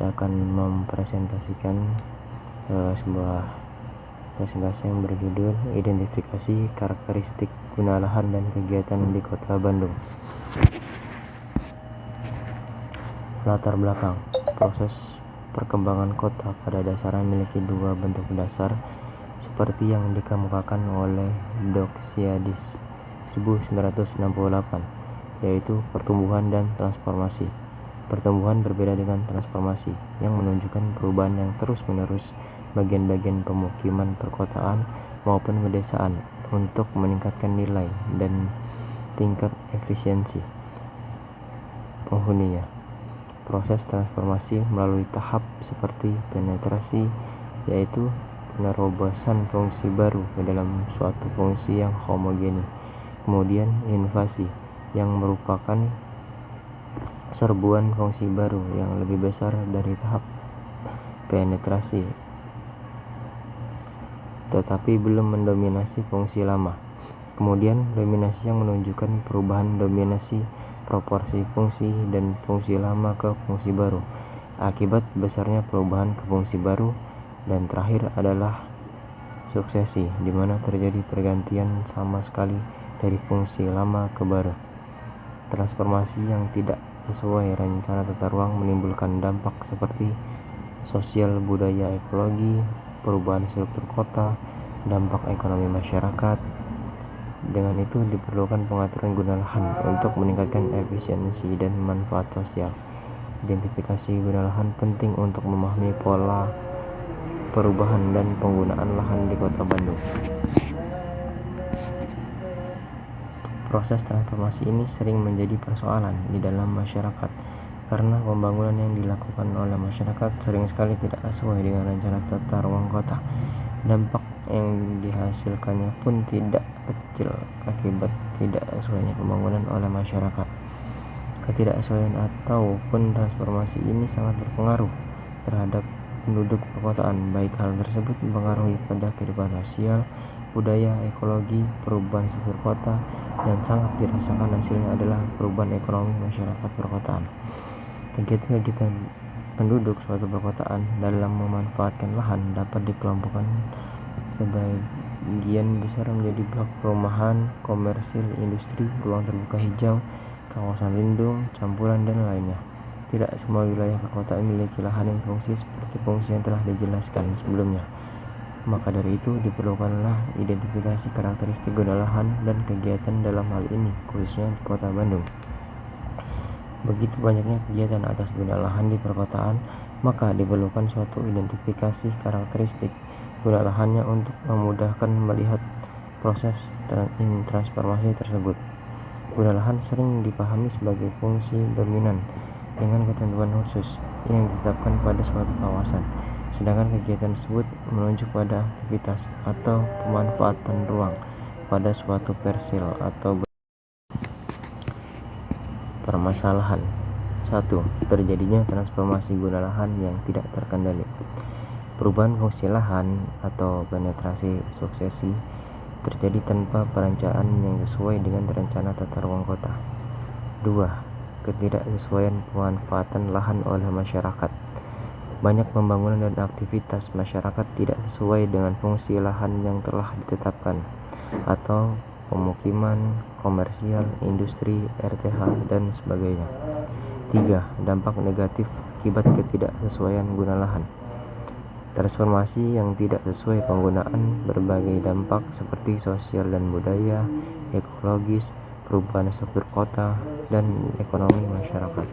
saya akan mempresentasikan sebuah presentasi yang berjudul Identifikasi Karakteristik Guna Lahan dan Kegiatan di Kota Bandung. Latar belakang. Proses perkembangan kota pada dasarnya memiliki dua bentuk dasar seperti yang dikemukakan oleh Doxiadis 1968, yaitu pertumbuhan dan transformasi. Pertumbuhan berbeda dengan transformasi, yang menunjukkan perubahan yang terus-menerus bagian-bagian pemukiman perkotaan maupun pedesaan untuk meningkatkan nilai dan tingkat efisiensi penghuninya. Proses transformasi melalui tahap seperti penetrasi, yaitu penerobosan fungsi baru ke dalam suatu fungsi yang homogeni. Kemudian invasi, yang merupakan serbuan fungsi baru yang lebih besar dari tahap penetrasi, tetapi belum mendominasi fungsi lama. Kemudian dominasi, yang menunjukkan perubahan dominasi proporsi fungsi dan fungsi lama ke fungsi baru akibat besarnya perubahan ke fungsi baru. Dan terakhir adalah suksesi, di mana terjadi pergantian sama sekali dari fungsi lama ke baru. Transformasi yang tidak sesuai rencana tata ruang menimbulkan dampak seperti sosial, budaya, ekologi, perubahan struktur kota, dampak ekonomi masyarakat. Dengan itu diperlukan pengaturan guna lahan untuk meningkatkan efisiensi dan manfaat sosial. Identifikasi guna lahan penting untuk memahami pola perubahan dan penggunaan lahan di Kota Bandung. Proses transformasi ini sering menjadi persoalan di dalam masyarakat karena pembangunan yang dilakukan oleh masyarakat sering sekali tidak sesuai dengan rencana tata ruang kota. Dampak yang dihasilkannya pun tidak kecil akibat tidak sesuainya pembangunan oleh masyarakat. Ketidaksesuaian ataupun transformasi ini sangat berpengaruh terhadap penduduk perkotaan, baik hal tersebut mempengaruhi pada kehidupan sosial, budaya, ekologi, perubahan struktur kota, dan sangat dirasakan hasilnya adalah perubahan ekonomi masyarakat perkotaan. Kegiatan-kegiatan penduduk suatu perkotaan dalam memanfaatkan lahan dapat dikelompokkan sebagian besar menjadi blok perumahan, komersil, industri, ruang terbuka hijau, kawasan lindung, campuran, dan lainnya. Tidak semua wilayah perkotaan memiliki lahan yang fungsi seperti fungsi yang telah dijelaskan sebelumnya. Maka dari itu diperlukanlah identifikasi karakteristik guna lahan dan kegiatan dalam hal ini, khususnya di Kota Bandung. Begitu banyaknya kegiatan atas guna lahan di perkotaan, maka diperlukan suatu identifikasi karakteristik guna lahannya untuk memudahkan melihat proses transformasi tersebut. Guna lahan sering dipahami sebagai fungsi dominan dengan ketentuan khusus yang ditetapkan pada suatu kawasan, sedangkan kegiatan tersebut menunjuk pada aktivitas atau pemanfaatan ruang pada suatu parcel atau permasalahan. 1. Terjadinya transformasi guna lahan yang tidak terkendali. Perubahan fungsi lahan atau penetrasi suksesi terjadi tanpa perencanaan yang sesuai dengan rencana tata ruang kota. 2. Ketidaksesuaian pemanfaatan lahan oleh masyarakat. Banyak pembangunan dan aktivitas masyarakat tidak sesuai dengan fungsi lahan yang telah ditetapkan, atau pemukiman, komersial, industri, RTH, dan sebagainya. 3. Dampak negatif akibat ketidaksesuaian guna lahan. Transformasi yang tidak sesuai penggunaan berbagai dampak seperti sosial dan budaya, ekologis, perubahan struktur kota, dan ekonomi masyarakat.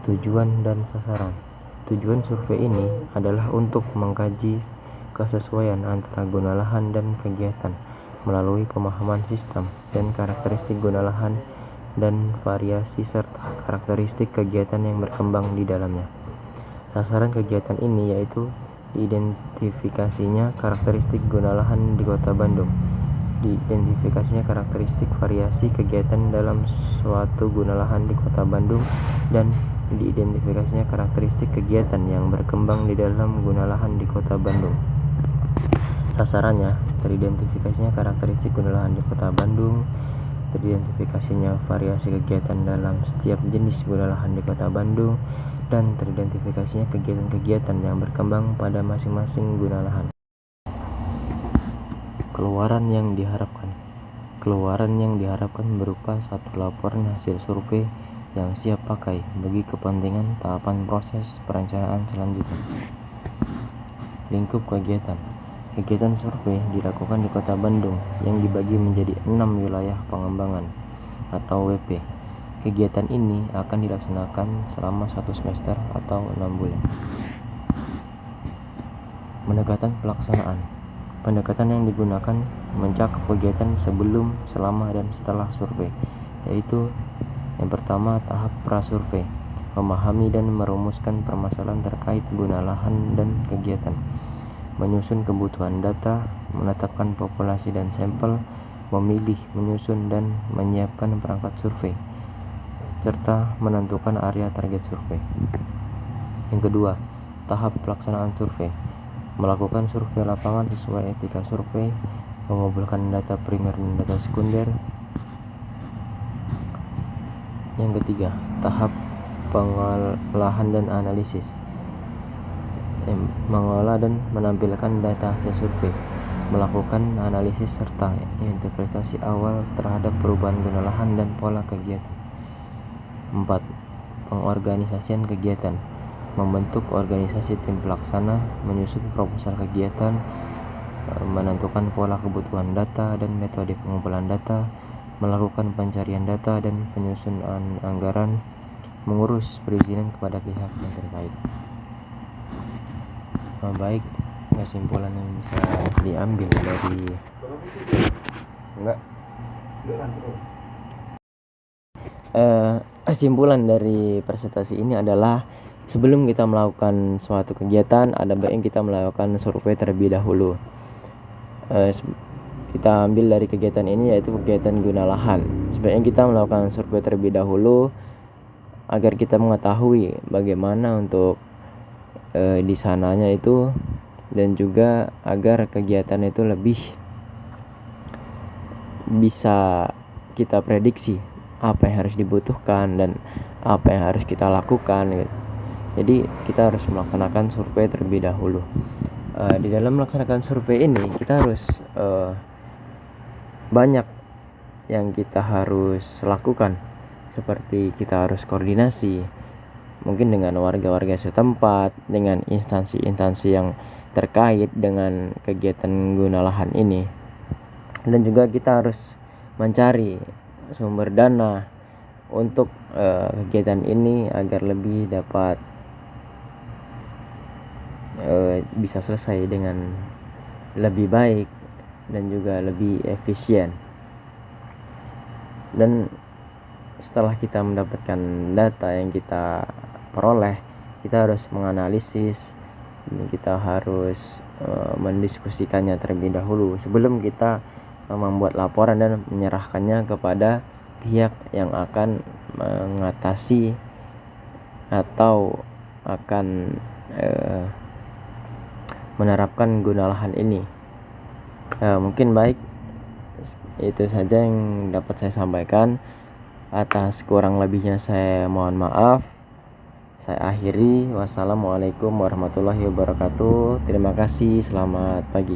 Tujuan dan sasaran. Tujuan survei ini adalah untuk mengkaji kesesuaian antara guna lahan dan kegiatan melalui pemahaman sistem dan karakteristik guna lahan dan variasi serta karakteristik kegiatan yang berkembang di dalamnya. Sasaran kegiatan ini yaitu identifikasinya karakteristik guna lahan di Kota Bandung, diidentifikasinya karakteristik variasi kegiatan dalam suatu guna lahan di Kota Bandung, dan diidentifikasinya karakteristik kegiatan yang berkembang di dalam guna lahan di Kota Bandung. Sasarannya, teridentifikasinya karakteristik guna lahan di Kota Bandung, teridentifikasinya variasi kegiatan dalam setiap jenis guna lahan di Kota Bandung, dan teridentifikasinya kegiatan-kegiatan yang berkembang pada masing-masing guna lahan. Keluaran yang diharapkan berupa satu laporan hasil survei yang siap pakai bagi kepentingan tahapan proses perencanaan selanjutnya. Lingkup kegiatan. Kegiatan survei dilakukan di Kota Bandung yang dibagi menjadi 6 wilayah pengembangan atau WP. Kegiatan ini akan dilaksanakan selama 1 semester atau 6 bulan. Pendekatan pelaksanaan. Pendekatan yang digunakan mencakup kegiatan sebelum, selama, dan setelah survei, yaitu yang pertama, tahap prasurvei, memahami dan merumuskan permasalahan terkait guna lahan dan kegiatan, menyusun kebutuhan data, menetapkan populasi dan sampel, memilih, menyusun, dan menyiapkan perangkat survei, serta menentukan area target survei. Yang kedua, tahap pelaksanaan survei, melakukan survei lapangan sesuai etika survei, mengumpulkan data primer dan data sekunder. Yang ketiga, tahap pengolahan dan analisis, mengolah dan menampilkan data hasil survei, melakukan analisis serta interpretasi awal terhadap perubahan guna lahan dan pola kegiatan. 4. Pengorganisasian kegiatan, membentuk organisasi tim pelaksana, menyusun proposal kegiatan, menentukan pola kebutuhan data dan metode pengumpulan data, melakukan pencarian data dan penyusunan anggaran, mengurus perizinan kepada pihak yang terkait. Baik, kesimpulan yang bisa diambil dari kesimpulan dari presentasi ini adalah sebelum kita melakukan suatu kegiatan, ada baiknya kita melakukan survei terlebih dahulu. Kita ambil dari kegiatan ini yaitu kegiatan guna lahan. Sebaiknya kita melakukan survei terlebih dahulu agar kita mengetahui bagaimana untuk di sananya itu, dan juga agar kegiatan itu lebih bisa kita prediksi apa yang harus dibutuhkan dan apa yang harus kita lakukan gitu. Jadi kita harus melaksanakan survei terlebih dahulu. Di dalam melaksanakan survei ini kita harus banyak yang kita harus lakukan, seperti kita harus koordinasi mungkin dengan warga-warga setempat, dengan instansi-instansi yang terkait dengan kegiatan guna lahan ini, dan juga kita harus mencari sumber dana untuk kegiatan ini agar lebih dapat bisa selesai dengan lebih baik dan juga lebih efisien. Dan setelah kita mendapatkan data yang kita peroleh, kita harus menganalisis, kita harus mendiskusikannya terlebih dahulu sebelum kita membuat laporan dan menyerahkannya kepada pihak yang akan mengatasi atau akan menerapkan guna lahan ini. Mungkin baik itu saja yang dapat saya sampaikan. Atas kurang lebihnya saya mohon maaf. Saya akhiri. Wassalamualaikum warahmatullahi wabarakatuh. Terima kasih. Selamat pagi.